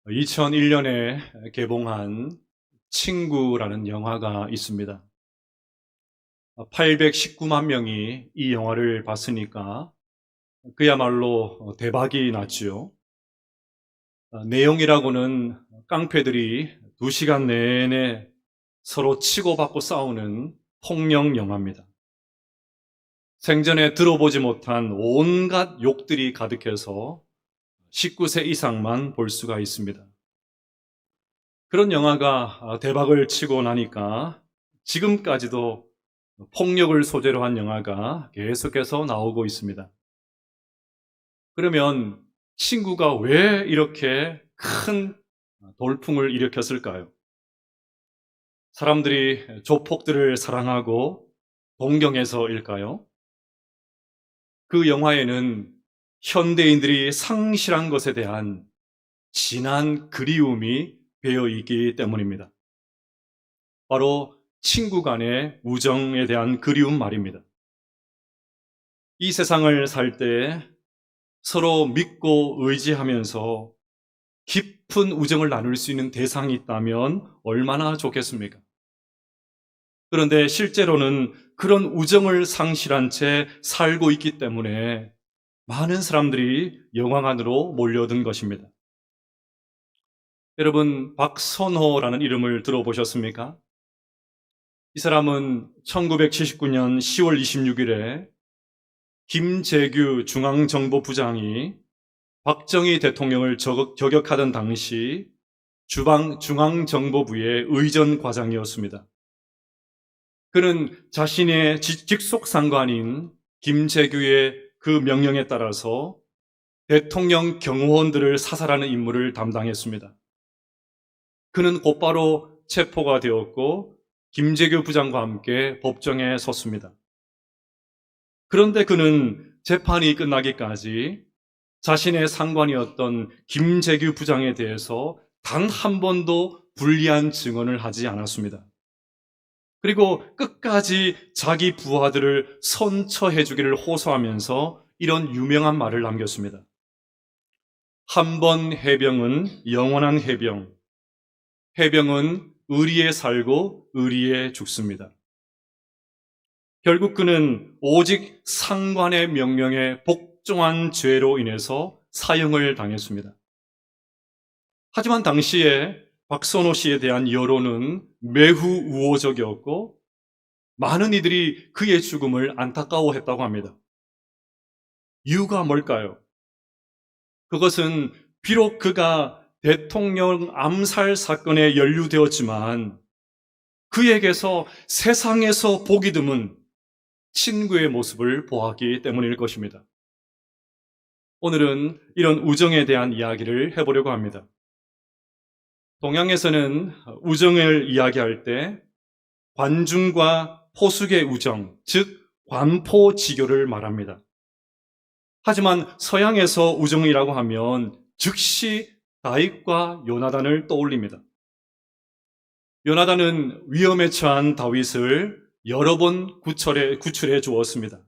2001년에 개봉한 친구라는 영화가 있습니다. 819만 명이 이 영화를 봤으니까 그야말로 대박이 났지요. 내용이라고는 깡패들이 2시간 내내 서로 치고받고 싸우는 폭력 영화입니다. 생전에 들어보지 못한 온갖 욕들이 가득해서 19세 이상만 볼 수가 있습니다. 그런 영화가 대박을 치고 나니까 지금까지도 폭력을 소재로 한 영화가 계속해서 나오고 있습니다. 그러면 친구가 왜 이렇게 큰 돌풍을 일으켰을까요? 사람들이 조폭들을 사랑하고 동경해서일까요? 그 영화에는 현대인들이 상실한 것에 대한 진한 그리움이 배어 있기 때문입니다. 바로 친구 간의 우정에 대한 그리움 말입니다. 이 세상을 살 때 서로 믿고 의지하면서 깊은 우정을 나눌 수 있는 대상이 있다면 얼마나 좋겠습니까? 그런데 실제로는 그런 우정을 상실한 채 살고 있기 때문에 많은 사람들이 영화관으로 몰려든 것입니다. 여러분, 박선호라는 이름을 들어보셨습니까? 이 사람은 1979년 10월 26일에 김재규 중앙정보부장이 박정희 대통령을 저격하던 당시 중앙정보부의 의전과장이었습니다. 그는 자신의 직속 상관인 김재규의 그 명령에 따라서 대통령 경호원들을 사살하는 임무를 담당했습니다. 그는 곧바로 체포가 되었고 김재규 부장과 함께 법정에 섰습니다. 그런데 그는 재판이 끝나기까지 자신의 상관이었던 김재규 부장에 대해서 단 한 번도 불리한 증언을 하지 않았습니다. 그리고 끝까지 자기 부하들을 선처해 주기를 호소하면서 이런 유명한 말을 남겼습니다. 한 번 해병은 영원한 해병. 해병은 의리에 살고 의리에 죽습니다. 결국 그는 오직 상관의 명령에 복종한 죄로 인해서 사형을 당했습니다. 하지만 당시에 박선호 씨에 대한 여론은 매우 우호적이었고 많은 이들이 그의 죽음을 안타까워했다고 합니다. 이유가 뭘까요? 그것은 비록 그가 대통령 암살 사건에 연루되었지만 그에게서 세상에서 보기 드문 친구의 모습을 보았기 때문일 것입니다. 오늘은 이런 우정에 대한 이야기를 해보려고 합니다. 동양에서는 우정을 이야기할 때 관중과 포숙의 우정, 즉 관포지교를 말합니다. 하지만 서양에서 우정이라고 하면 즉시 다윗과 요나단을 떠올립니다. 요나단은 위험에 처한 다윗을 여러 번 구출해 주었습니다.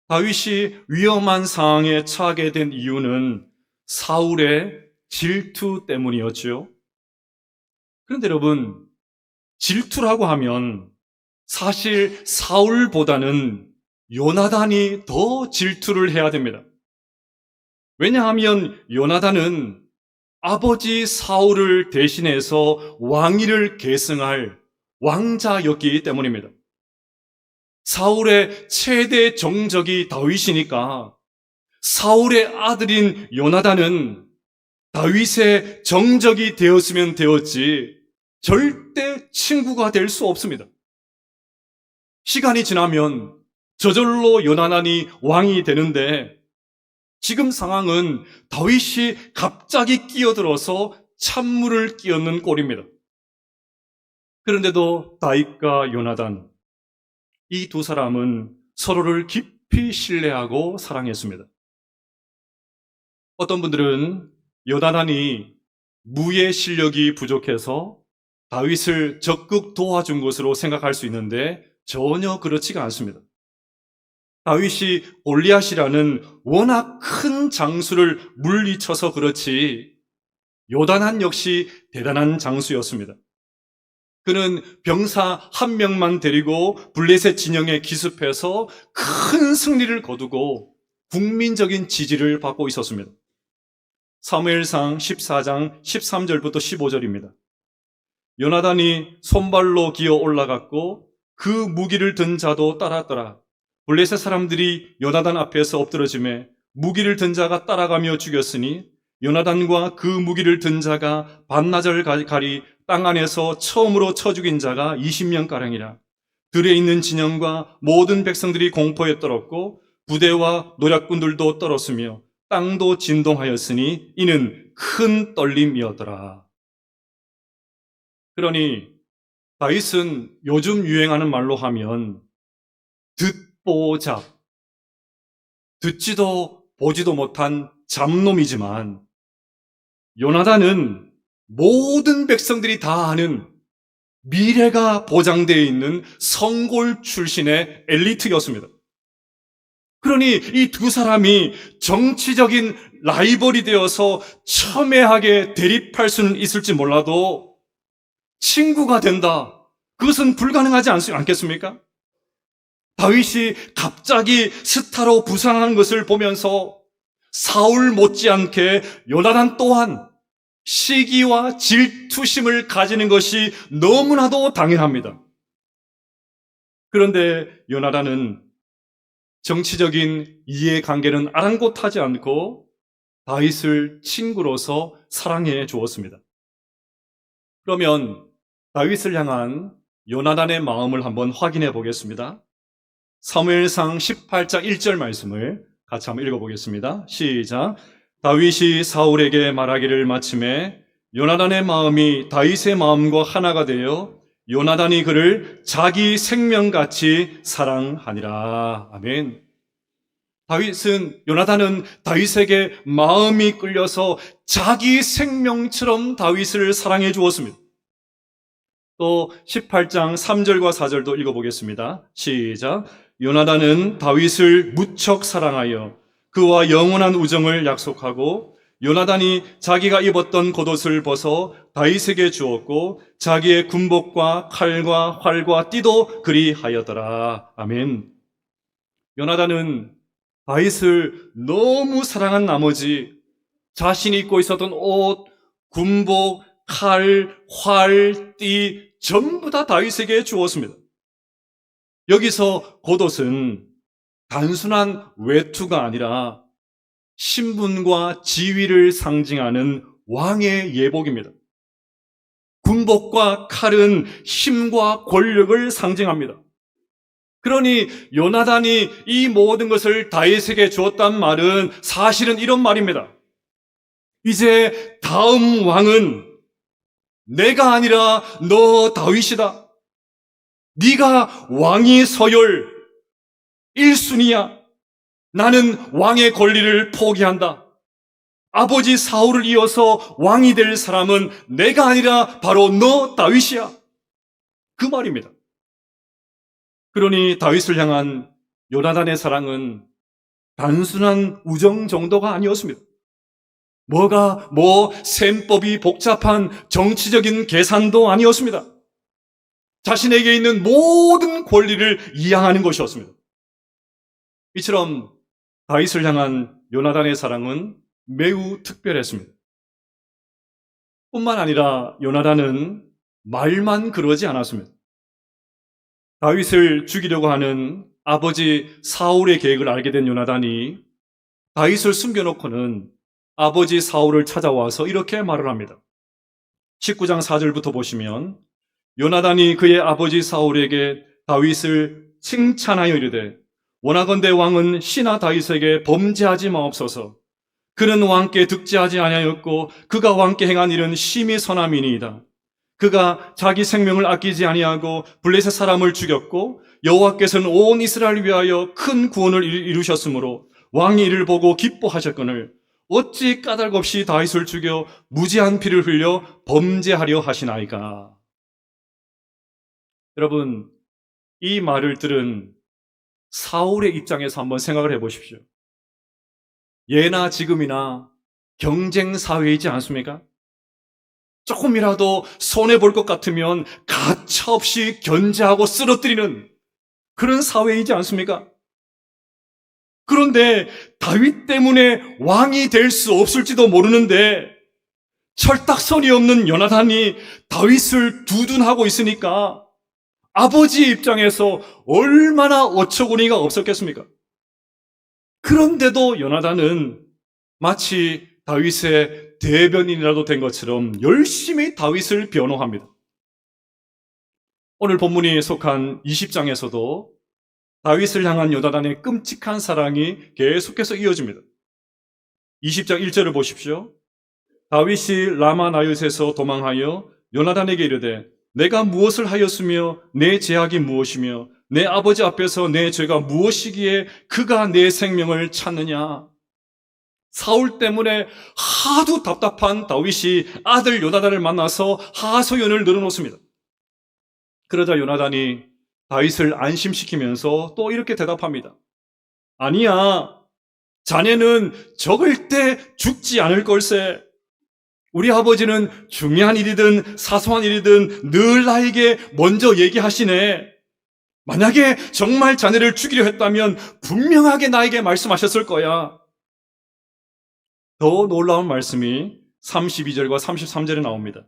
다윗이 위험한 상황에 처하게 된 이유는 사울의 질투 때문이었죠. 그런데 여러분, 질투라고 하면 사실 사울보다는 요나단이 더 질투를 해야 됩니다. 왜냐하면 요나단은 아버지 사울을 대신해서 왕위를 계승할 왕자였기 때문입니다. 사울의 최대 정적이 다윗이니까 사울의 아들인 요나단은 다윗의 정적이 되었으면 되었지 절대 친구가 될 수 없습니다. 시간이 지나면 저절로 요나단이 왕이 되는데 지금 상황은 다윗이 갑자기 끼어들어서 찬물을 끼얹는 꼴입니다. 그런데도 다윗과 요나단, 이 두 사람은 서로를 깊이 신뢰하고 사랑했습니다. 어떤 분들은 요나단이 무예 실력이 부족해서 다윗을 적극 도와준 것으로 생각할 수 있는데 전혀 그렇지가 않습니다. 다윗이 골리앗이라는 워낙 큰 장수를 물리쳐서 그렇지 요단한 역시 대단한 장수였습니다. 그는 병사 한 명만 데리고 블레셋 진영에 기습해서 큰 승리를 거두고 국민적인 지지를 받고 있었습니다. 사무엘상 14장 13절부터 15절입니다. 요나단이 손발로 기어 올라갔고 그 무기를 든 자도 따랐더라. 블레셋 사람들이 요나단 앞에서 엎드러지매 무기를 든 자가 따라가며 죽였으니 요나단과 그 무기를 든 자가 반나절 가리 땅 안에서 처음으로 쳐 죽인 자가 20명가량이라. 들에 있는 진영과 모든 백성들이 공포에 떨었고 부대와 노략군들도 떨었으며 땅도 진동하였으니 이는 큰 떨림이었더라. 그러니 다윗은 요즘 유행하는 말로 하면 듣보잡, 듣지도 보지도 못한 잡놈이지만 요나단은 모든 백성들이 다 아는 미래가 보장되어 있는 성골 출신의 엘리트였습니다. 그러니 이 두 사람이 정치적인 라이벌이 되어서 첨예하게 대립할 수는 있을지 몰라도 친구가 된다. 그것은 불가능하지 않겠습니까? 다윗이 갑자기 스타로 부상하는 것을 보면서 사울 못지않게 요나단 또한 시기와 질투심을 가지는 것이 너무나도 당연합니다. 그런데 요나단은 정치적인 이해관계는 아랑곳하지 않고 다윗을 친구로서 사랑해 주었습니다. 그러면 다윗을 향한 요나단의 마음을 한번 확인해 보겠습니다. 사무엘상 18장 1절 말씀을 같이 한번 읽어보겠습니다. 시작. 다윗이 사울에게 말하기를 마침에 요나단의 마음이 다윗의 마음과 하나가 되어 요나단이 그를 자기 생명같이 사랑하니라. 아멘. 요나단은 다윗에게 마음이 끌려서 자기 생명처럼 다윗을 사랑해 주었습니다. 또 18장 3절과 4절도 읽어보겠습니다. 시작. 요나단은 다윗을 무척 사랑하여 그와 영원한 우정을 약속하고 요나단이 자기가 입었던 겉옷을 벗어 다윗에게 주었고 자기의 군복과 칼과 활과 띠도 그리하였더라. 아멘. 요나단은 다윗을 너무 사랑한 나머지 자신이 입고 있었던 옷, 군복, 칼, 활, 띠 전부 다 다윗에게 주었습니다. 여기서 겉옷은 단순한 외투가 아니라 신분과 지위를 상징하는 왕의 예복입니다. 군복과 칼은 힘과 권력을 상징합니다. 그러니 요나단이 이 모든 것을 다윗에게 주었단 말은 사실은 이런 말입니다. 이제 다음 왕은 내가 아니라 너 다윗이다. 네가 왕이 서열 1순위야. 나는 왕의 권리를 포기한다. 아버지 사울을 이어서 왕이 될 사람은 내가 아니라 바로 너 다윗이야. 그 말입니다. 그러니 다윗을 향한 요나단의 사랑은 단순한 우정 정도가 아니었습니다. 셈법이 복잡한 정치적인 계산도 아니었습니다. 자신에게 있는 모든 권리를 이양하는 것이었습니다. 이처럼 다윗을 향한 요나단의 사랑은 매우 특별했습니다. 뿐만 아니라 요나단은 말만 그러지 않았습니다. 다윗을 죽이려고 하는 아버지 사울의 계획을 알게 된 요나단이 다윗을 숨겨놓고는 아버지 사울을 찾아와서 이렇게 말을 합니다. 19장 4절부터 보시면 요나단이 그의 아버지 사울에게 다윗을 칭찬하여 이르되 원하건대 왕은 신하 다윗에게 범죄하지 마옵소서. 그는 왕께 득죄하지 아니하였고 그가 왕께 행한 일은 심히 선함이니이다. 그가 자기 생명을 아끼지 아니하고 블레셋 사람을 죽였고 여호와께서는 온 이스라엘을 위하여 큰 구원을 이루셨으므로 왕이 이를 보고 기뻐하셨거늘 어찌 까닭 없이 다윗을 죽여 무지한 피를 흘려 범죄하려 하시나이까. 여러분, 이 말을 들은 사울의 입장에서 한번 생각을 해보십시오. 예나 지금이나 경쟁 사회이지 않습니까? 조금이라도 손해볼 것 같으면 가차없이 견제하고 쓰러뜨리는 그런 사회이지 않습니까? 그런데 다윗 때문에 왕이 될 수 없을지도 모르는데 철딱선이 없는 요나단이 다윗을 두둔하고 있으니까 아버지 입장에서 얼마나 어처구니가 없었겠습니까? 그런데도 요나단은 마치 다윗의 대변인이라도 된 것처럼 열심히 다윗을 변호합니다. 오늘 본문이 속한 20장에서도 다윗을 향한 요나단의 끔찍한 사랑이 계속해서 이어집니다. 20장 1절을 보십시오. 다윗이 라마나옳에서 도망하여 요나단에게 이르되 내가 무엇을 하였으며 내 죄악이 무엇이며 내 아버지 앞에서 내 죄가 무엇이기에 그가 내 생명을 찾느냐. 사울 때문에 하도 답답한 다윗이 아들 요나단을 만나서 하소연을 늘어놓습니다. 그러자 요나단이 다윗을 안심시키면서 또 이렇게 대답합니다. 아니야, 자네는 적을 때 죽지 않을 걸세. 우리 아버지는 중요한 일이든 사소한 일이든 늘 나에게 먼저 얘기하시네. 만약에 정말 자네를 죽이려 했다면 분명하게 나에게 말씀하셨을 거야. 더 놀라운 말씀이 32절과 33절에 나옵니다.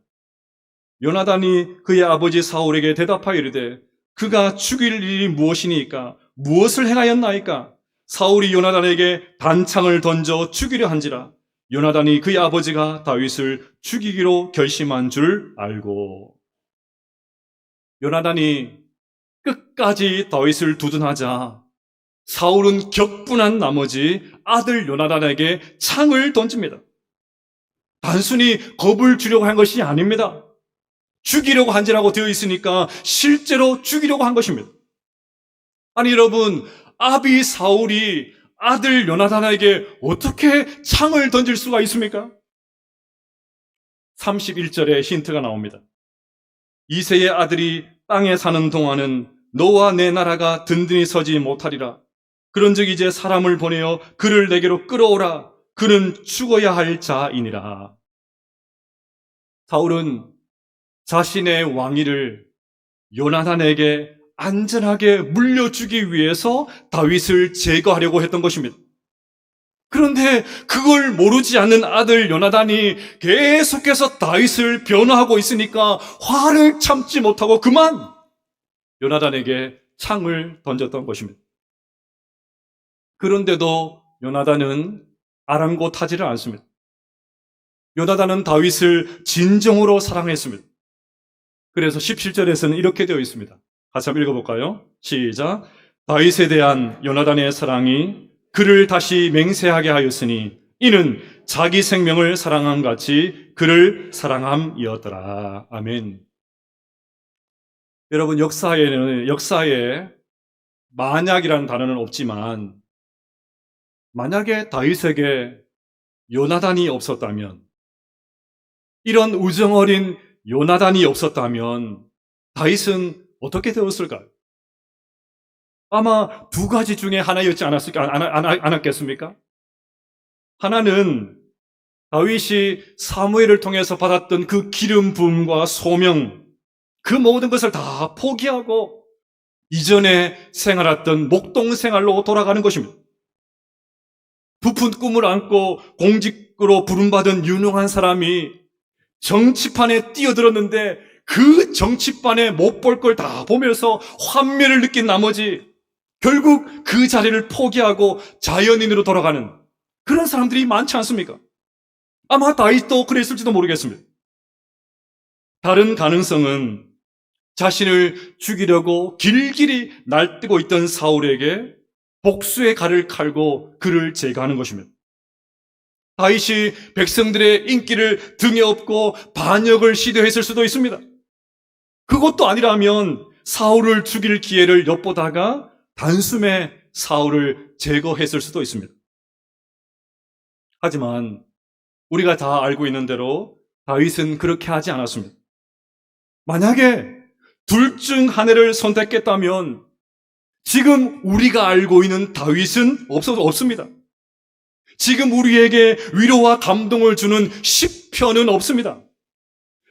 요나단이 그의 아버지 사울에게 대답하여 이르되 그가 죽일 일이 무엇이니까 무엇을 행하였나이까? 사울이 요나단에게 단창을 던져 죽이려 한지라. 요나단이 그의 아버지가 다윗을 죽이기로 결심한 줄 알고. 요나단이 끝까지 다윗을 두둔하자 사울은 격분한 나머지 아들 요나단에게 창을 던집니다. 단순히 겁을 주려고 한 것이 아닙니다. 죽이려고 한지라고 되어 있으니까 실제로 죽이려고 한 것입니다. 아니 여러분, 아비 사울이 아들 요나단에게 어떻게 창을 던질 수가 있습니까? 31절에 힌트가 나옵니다. 이새의 아들이 땅에 사는 동안은 너와 내 나라가 든든히 서지 못하리라. 그런즉 이제 사람을 보내어 그를 내게로 끌어오라. 그는 죽어야 할 자이니라. 사울은 자신의 왕위를 요나단에게 안전하게 물려주기 위해서 다윗을 제거하려고 했던 것입니다. 그런데 그걸 모르지 않는 아들 요나단이 계속해서 다윗을 변호하고 있으니까 화를 참지 못하고 그만 요나단에게 창을 던졌던 것입니다. 그런데도 요나단은 아랑곳하지를 않습니다. 요나단은 다윗을 진정으로 사랑했습니다. 그래서 17절에서는 이렇게 되어 있습니다. 같이 한번 읽어볼까요? 시작. 다윗에 대한 요나단의 사랑이 그를 다시 맹세하게 하였으니 이는 자기 생명을 사랑함 같이 그를 사랑함이었더라. 아멘. 여러분, 역사에 만약이라는 단어는 없지만 만약에 다윗에게 요나단이 없었다면, 이런 우정 어린 요나단이 없었다면 다윗은 어떻게 되었을까요? 아마 두 가지 중에 하나였지 않았겠습니까? 하나는 다윗이 사무엘을 통해서 받았던 그 기름 부음과 소명, 그 모든 것을 다 포기하고 이전에 생활했던 목동 생활로 돌아가는 것입니다. 부푼 꿈을 안고 공직으로 부름받은 유능한 사람이 정치판에 뛰어들었는데 그 정치판에 못 볼 걸 다 보면서 환멸을 느낀 나머지 결국 그 자리를 포기하고 자연인으로 돌아가는 그런 사람들이 많지 않습니까? 아마 다윗도 그랬을지도 모르겠습니다. 다른 가능성은 자신을 죽이려고 길길이 날뛰고 있던 사울에게 복수의 칼을 칼고 그를 제거하는 것입니다. 다윗이 백성들의 인기를 등에 업고 반역을 시도했을 수도 있습니다. 그것도 아니라면 사울을 죽일 기회를 엿보다가 단숨에 사울을 제거했을 수도 있습니다. 하지만 우리가 다 알고 있는 대로 다윗은 그렇게 하지 않았습니다. 만약에 둘 중 하나를 선택했다면 지금 우리가 알고 있는 다윗은 없습니다. 지금 우리에게 위로와 감동을 주는 시편은 없습니다.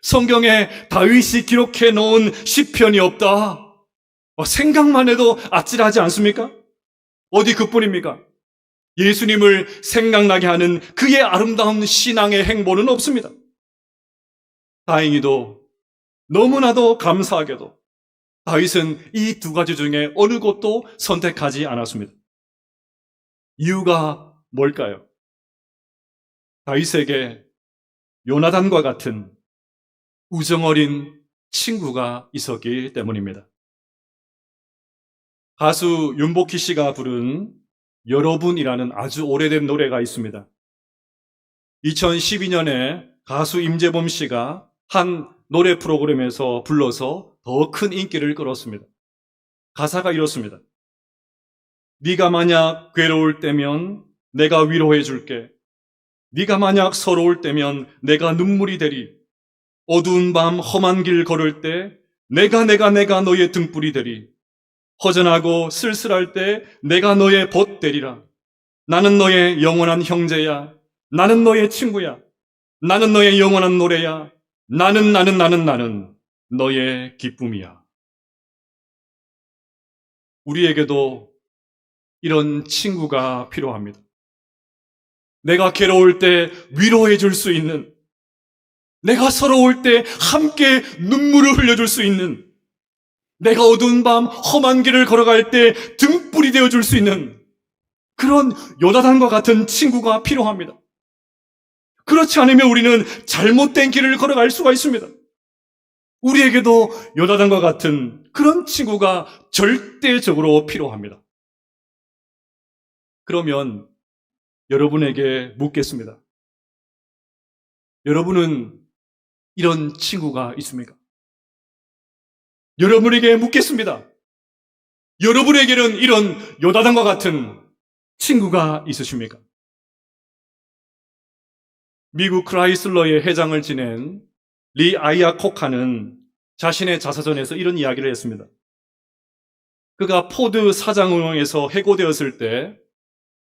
성경에 다윗이 기록해 놓은 시편이 없다. 생각만 해도 아찔하지 않습니까? 어디 그뿐입니까? 예수님을 생각나게 하는 그의 아름다운 신앙의 행보는 없습니다. 다행히도 너무나도 감사하게도 다윗은 이 두 가지 중에 어느 곳도 선택하지 않았습니다. 이유가 뭘까요? 다윗에게 요나단과 같은 우정어린 친구가 있었기 때문입니다. 가수 윤복희 씨가 부른 여러분이라는 아주 오래된 노래가 있습니다. 2012년에 가수 임재범 씨가 한 노래 프로그램에서 불러서 더 큰 인기를 끌었습니다. 가사가 이렇습니다. 네가 만약 괴로울 때면 내가 위로해 줄게. 네가 만약 서러울 때면 내가 눈물이 되리. 어두운 밤 험한 길 걸을 때 내가 너의 등불이 되리. 허전하고 쓸쓸할 때 내가 너의 벗 되리라. 나는 너의 영원한 형제야. 나는 너의 친구야. 나는 너의 영원한 노래야. 나는 너의 기쁨이야. 우리에게도 이런 친구가 필요합니다. 내가 괴로울 때 위로해 줄 수 있는, 내가 서러울 때 함께 눈물을 흘려줄 수 있는, 내가 어두운 밤 험한 길을 걸어갈 때 등불이 되어줄 수 있는 그런 요나단과 같은 친구가 필요합니다. 그렇지 않으면 우리는 잘못된 길을 걸어갈 수가 있습니다. 우리에게도 요나단과 같은 그런 친구가 절대적으로 필요합니다. 그러면 여러분에게 묻겠습니다. 여러분은 이런 친구가 있습니까? 여러분에게 묻겠습니다. 여러분에게는 이런 요나단과 같은 친구가 있으십니까? 미국 크라이슬러의 회장을 지낸 리 아이아코카는 자신의 자서전에서 이런 이야기를 했습니다. 그가 포드 사장으로에서 해고되었을 때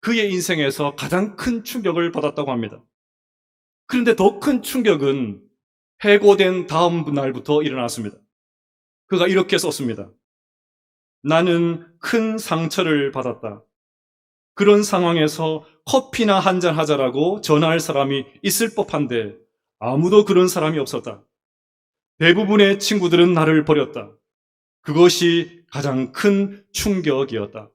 그의 인생에서 가장 큰 충격을 받았다고 합니다. 그런데 더 큰 충격은 해고된 다음 날부터 일어났습니다. 그가 이렇게 썼습니다. 나는 큰 상처를 받았다. 그런 상황에서 커피나 한잔 하자라고 전화할 사람이 있을 법한데 아무도 그런 사람이 없었다. 대부분의 친구들은 나를 버렸다. 그것이 가장 큰 충격이었다.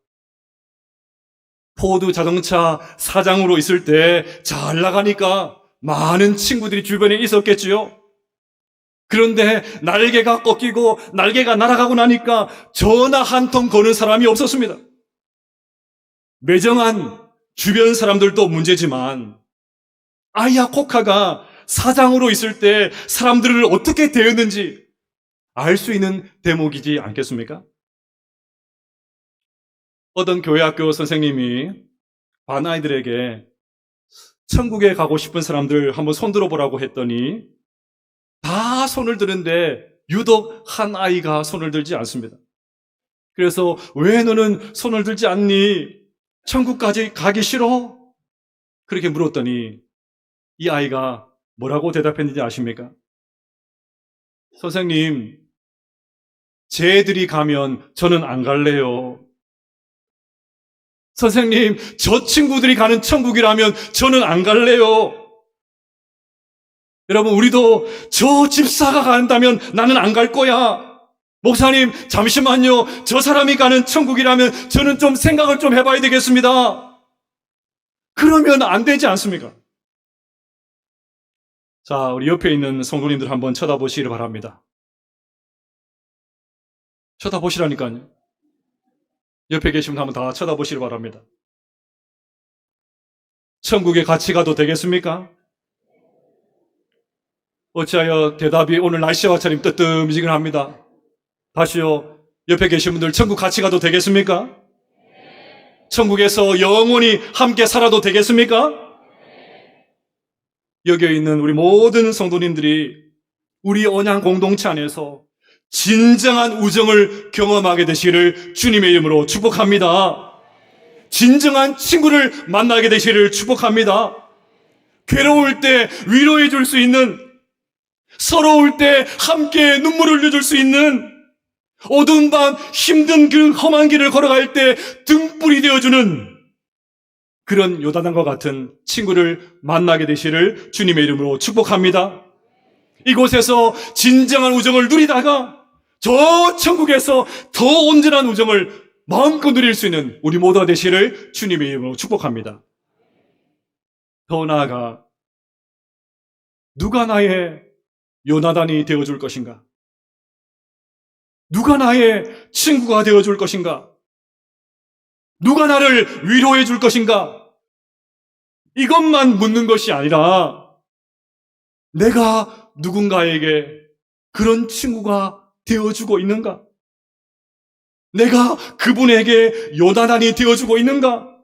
포드 자동차 사장으로 있을 때 잘 나가니까 많은 친구들이 주변에 있었겠지요. 그런데 날개가 꺾이고 날개가 날아가고 나니까 전화 한 통 거는 사람이 없었습니다. 매정한 주변 사람들도 문제지만 아이아코카가 사장으로 있을 때 사람들을 어떻게 대했는지 알 수 있는 대목이지 않겠습니까? 어떤 교회학교 선생님이 반 아이들에게 천국에 가고 싶은 사람들 한번 손 들어보라고 했더니 다 손을 드는데 유독 한 아이가 손을 들지 않습니다. 그래서 왜 너는 손을 들지 않니? 천국까지 가기 싫어? 그렇게 물었더니 이 아이가 뭐라고 대답했는지 아십니까? 선생님, 쟤들이 가면 저는 안 갈래요. 선생님, 저 친구들이 가는 천국이라면 저는 안 갈래요. 여러분, 우리도 저 집사가 간다면 나는 안 갈 거야. 목사님, 잠시만요. 저 사람이 가는 천국이라면 저는 좀 생각을 좀 해봐야 되겠습니다. 그러면 안 되지 않습니까? 자, 우리 옆에 있는 성도님들 한번 쳐다보시길 바랍니다. 쳐다보시라니까요. 옆에 계신 분 한번 다 쳐다보시길 바랍니다. 천국에 같이 가도 되겠습니까? 어찌하여 대답이 오늘 날씨와 차림 뜨뜻미지근합니다. 다시요. 옆에 계신 분들 천국 같이 가도 되겠습니까? 천국에서 영원히 함께 살아도 되겠습니까? 여기에 있는 우리 모든 성도님들이 우리 언양 공동체 안에서 진정한 우정을 경험하게 되시기를 주님의 이름으로 축복합니다. 진정한 친구를 만나게 되시기를 축복합니다. 괴로울 때 위로해 줄 수 있는, 서러울 때 함께 눈물을 흘려줄 수 있는, 어두운 밤 힘든 그 험한 길을 걸어갈 때 등불이 되어주는 그런 요나단과 같은 친구를 만나게 되시를 주님의 이름으로 축복합니다. 이곳에서 진정한 우정을 누리다가 저 천국에서 더 온전한 우정을 마음껏 누릴 수 있는 우리 모두가 되시를 주님의 이름으로 축복합니다. 더 나아가 누가 나의 요나단이 되어줄 것인가? 누가 나의 친구가 되어줄 것인가? 누가 나를 위로해 줄 것인가? 이것만 묻는 것이 아니라 내가 누군가에게 그런 친구가 되어주고 있는가? 내가 그분에게 요나단이 되어주고 있는가?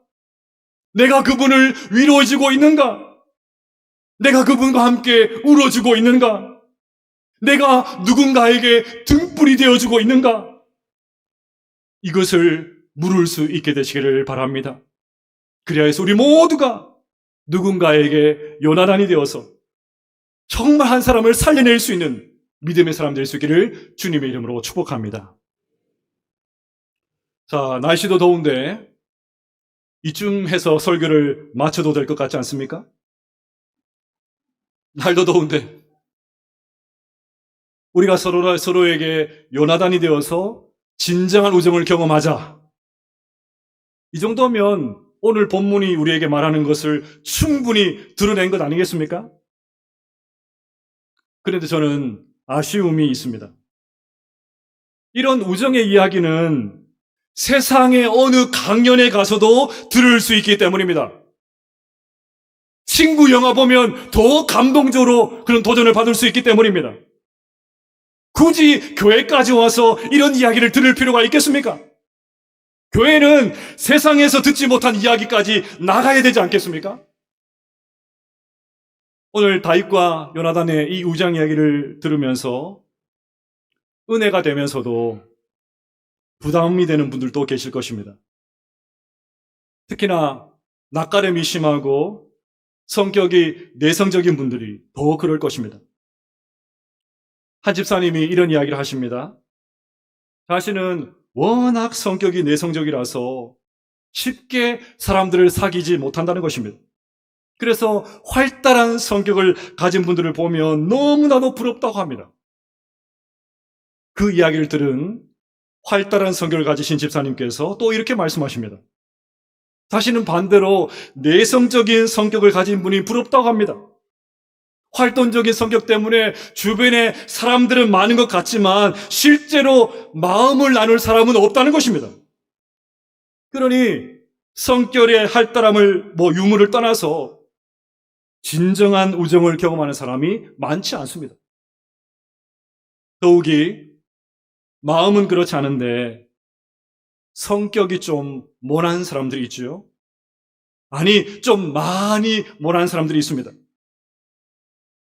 내가 그분을 위로해주고 있는가? 내가 그분과 함께 울어주고 있는가? 내가 누군가에게 등불이 되어주고 있는가? 이것을 물을 수 있게 되시기를 바랍니다. 그래야 해서 우리 모두가 누군가에게 요나단이 되어서 정말 한 사람을 살려낼 수 있는 믿음의 사람 될 수 있기를 주님의 이름으로 축복합니다. 자, 날씨도 더운데 이쯤 해서 설교를 마쳐도 될 것 같지 않습니까? 날도 더운데 우리가 서로에게 요나단이 되어서 진정한 우정을 경험하자. 이 정도면 오늘 본문이 우리에게 말하는 것을 충분히 드러낸 것 아니겠습니까? 그런데 저는 아쉬움이 있습니다. 이런 우정의 이야기는 세상의 어느 강연에 가서도 들을 수 있기 때문입니다. 친구 영화 보면 더 감동적으로 그런 도전을 받을 수 있기 때문입니다. 굳이 교회까지 와서 이런 이야기를 들을 필요가 있겠습니까? 교회는 세상에서 듣지 못한 이야기까지 나가야 되지 않겠습니까? 오늘 다윗과 요나단의 이 우정 이야기를 들으면서 은혜가 되면서도 부담이 되는 분들도 계실 것입니다. 특히나 낯가림이 심하고 성격이 내성적인 분들이 더 그럴 것입니다. 한 집사님이 이런 이야기를 하십니다. 자신은 워낙 성격이 내성적이라서 쉽게 사람들을 사귀지 못한다는 것입니다. 그래서 활달한 성격을 가진 분들을 보면 너무나도 부럽다고 합니다. 그 이야기를 들은 활달한 성격을 가지신 집사님께서 또 이렇게 말씀하십니다. 자신은 반대로 내성적인 성격을 가진 분이 부럽다고 합니다. 활동적인 성격 때문에 주변에 사람들은 많은 것 같지만 실제로 마음을 나눌 사람은 없다는 것입니다. 그러니 성격의 활달함을 유무를 떠나서 진정한 우정을 경험하는 사람이 많지 않습니다. 더욱이 마음은 그렇지 않은데 성격이 좀 모난 사람들이 있죠. 아니, 좀 많이 모난 사람들이 있습니다.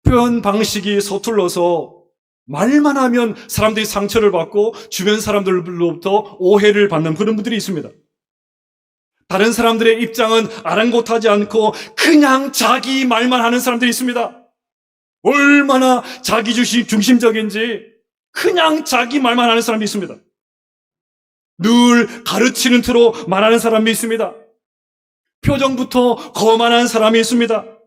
표현 방식이 서툴러서 말만 하면 사람들이 상처를 받고 주변 사람들로부터 오해를 받는 그런 분들이 있습니다. 다른 사람들의 입장은 아랑곳하지 않고 그냥 자기 말만 하는 사람들이 있습니다. 얼마나 자기 중심적인지 그냥 자기 말만 하는 사람이 있습니다. 늘 가르치는 투로 말하는 사람이 있습니다. 표정부터 거만한 사람이 있습니다.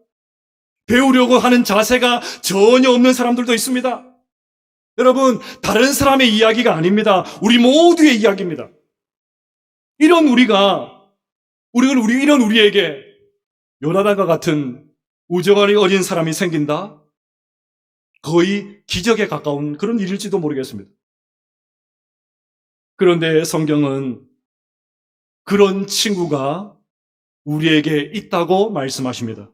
배우려고 하는 자세가 전혀 없는 사람들도 있습니다. 여러분, 다른 사람의 이야기가 아닙니다. 우리 모두의 이야기입니다. 이런 우리에게 요나단과 같은 우정이 어린 사람이 생긴다? 거의 기적에 가까운 그런 일일지도 모르겠습니다. 그런데 성경은 그런 친구가 우리에게 있다고 말씀하십니다.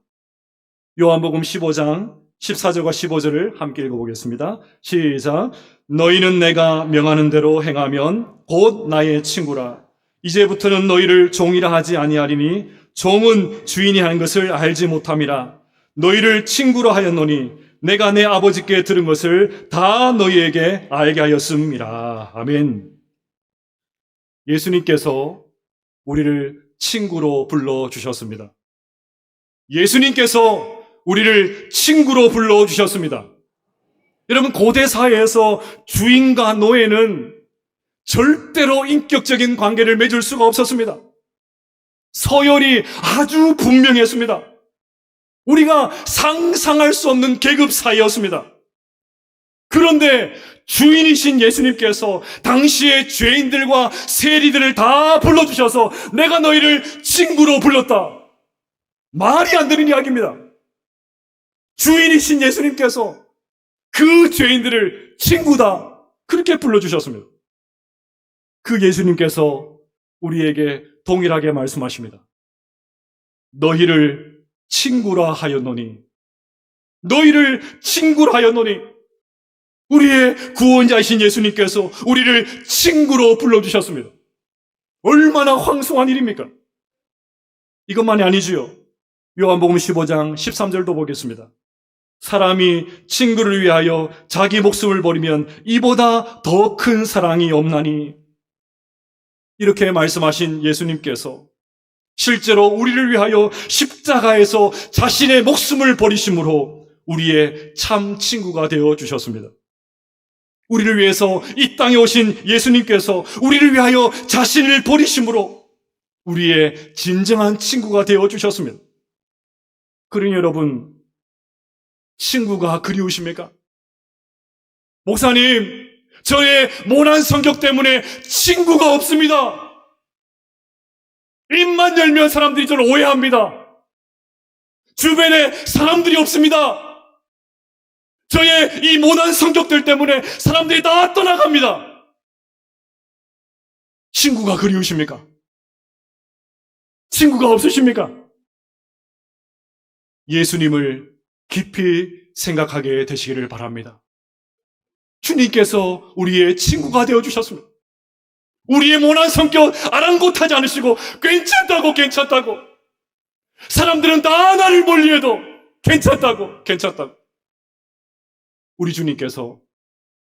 요한복음 15장 14절과 15절을 함께 읽어보겠습니다. 시작. 너희는 내가 명하는 대로 행하면 곧 나의 친구라. 이제부터는 너희를 종이라 하지 아니하리니 종은 주인이 하는 것을 알지 못함이라. 너희를 친구로 하였노니 내가 내 아버지께 들은 것을 다 너희에게 알게 하였음이라. 아멘. 예수님께서 우리를 친구로 불러주셨습니다. 예수님께서 우리를 친구로 불러주셨습니다. 여러분, 고대 사회에서 주인과 노예는 절대로 인격적인 관계를 맺을 수가 없었습니다. 서열이 아주 분명했습니다. 우리가 상상할 수 없는 계급 사이였습니다. 그런데 주인이신 예수님께서 당시의 죄인들과 세리들을 다 불러주셔서 내가 너희를 친구로 불렀다. 말이 안 되는 이야기입니다. 주인이신 예수님께서 그 죄인들을 친구다, 그렇게 불러주셨습니다. 그 예수님께서 우리에게 동일하게 말씀하십니다. 너희를 친구라 하였노니, 너희를 친구라 하였노니, 우리의 구원자이신 예수님께서 우리를 친구로 불러주셨습니다. 얼마나 황송한 일입니까? 이것만이 아니지요. 요한복음 15장 13절도 보겠습니다. 사람이 친구를 위하여 자기 목숨을 버리면 이보다 더 큰 사랑이 없나니, 이렇게 말씀하신 예수님께서 실제로 우리를 위하여 십자가에서 자신의 목숨을 버리심으로 우리의 참 친구가 되어 주셨습니다. 우리를 위해서 이 땅에 오신 예수님께서 우리를 위하여 자신을 버리심으로 우리의 진정한 친구가 되어 주셨습니다. 그러니 여러분, 친구가 그리우십니까? 목사님, 저의 모난 성격 때문에 친구가 없습니다. 입만 열면 사람들이 저를 오해합니다. 주변에 사람들이 없습니다. 저의 이 모난 성격들 때문에 사람들이 다 떠나갑니다. 친구가 그리우십니까? 친구가 없으십니까? 예수님을 깊이 생각하게 되시기를 바랍니다. 주님께서 우리의 친구가 되어주셨습니다. 우리의 모난 성격 아랑곳하지 않으시고 괜찮다고 사람들은 다 나를 멀리해도 괜찮다고 우리 주님께서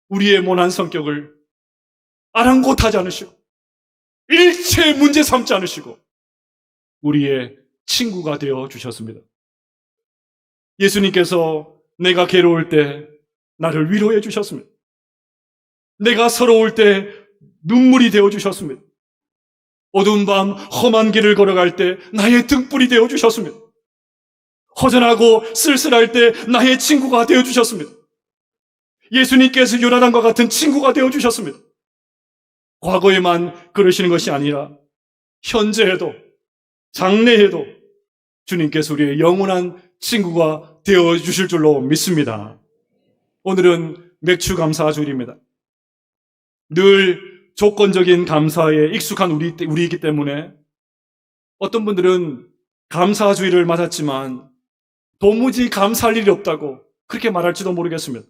우리의 모난 성격을 아랑곳하지 않으시고 일체 문제 삼지 않으시고 우리의 친구가 되어주셨습니다. 예수님께서 내가 괴로울 때 나를 위로해 주셨습니다. 내가 서러울 때 눈물이 되어 주셨습니다. 어두운 밤 험한 길을 걸어갈 때 나의 등불이 되어 주셨습니다. 허전하고 쓸쓸할 때 나의 친구가 되어 주셨습니다. 예수님께서 요나단과 같은 친구가 되어 주셨습니다. 과거에만 그러시는 것이 아니라 현재에도 장래에도 주님께서 우리의 영원한 친구가 되어 주실 줄로 믿습니다. 오늘은 맥주 감사 주일입니다. 늘 조건적인 감사에 익숙한 우리이기 때문에 어떤 분들은 감사주의를 맞았지만 도무지 감사할 일이 없다고 그렇게 말할지도 모르겠습니다.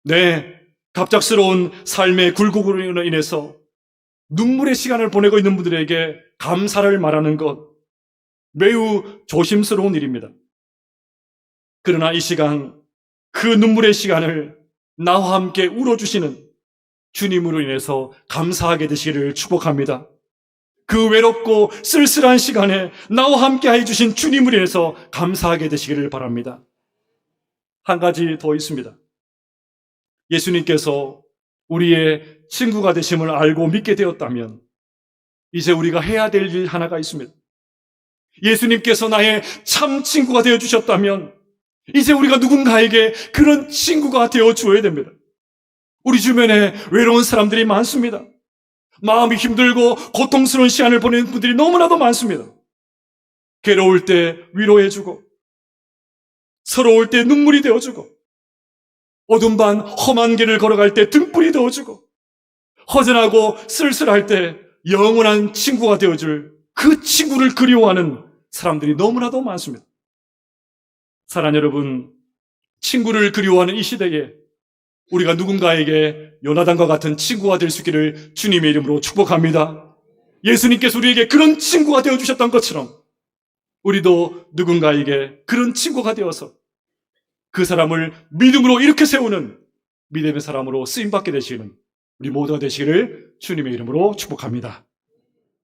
네, 갑작스러운 삶의 굴곡으로 인해서 눈물의 시간을 보내고 있는 분들에게 감사를 말하는 것 매우 조심스러운 일입니다. 그러나 이 시간 그 눈물의 시간을 나와 함께 울어주시는 주님으로 인해서 감사하게 되시기를 축복합니다. 그 외롭고 쓸쓸한 시간에 나와 함께 해주신 주님으로 인해서 감사하게 되시기를 바랍니다. 한 가지 더 있습니다. 예수님께서 우리의 친구가 되심을 알고 믿게 되었다면 이제 우리가 해야 될 일 하나가 있습니다. 예수님께서 나의 참 친구가 되어주셨다면 이제 우리가 누군가에게 그런 친구가 되어주어야 됩니다. 우리 주변에 외로운 사람들이 많습니다. 마음이 힘들고 고통스러운 시간을 보내는 분들이 너무나도 많습니다. 괴로울 때 위로해주고 서러울 때 눈물이 되어주고 어두운 밤 험한 길을 걸어갈 때 등불이 되어주고 허전하고 쓸쓸할 때 영원한 친구가 되어줄 그 친구를 그리워하는 사람들이 너무나도 많습니다. 사랑하는 여러분, 친구를 그리워하는 이 시대에 우리가 누군가에게 요나단과 같은 친구가 될 수 있기를 주님의 이름으로 축복합니다. 예수님께서 우리에게 그런 친구가 되어주셨던 것처럼 우리도 누군가에게 그런 친구가 되어서 그 사람을 믿음으로 이렇게 세우는 믿음의 사람으로 쓰임받게 되시는 우리 모두가 되시기를 주님의 이름으로 축복합니다.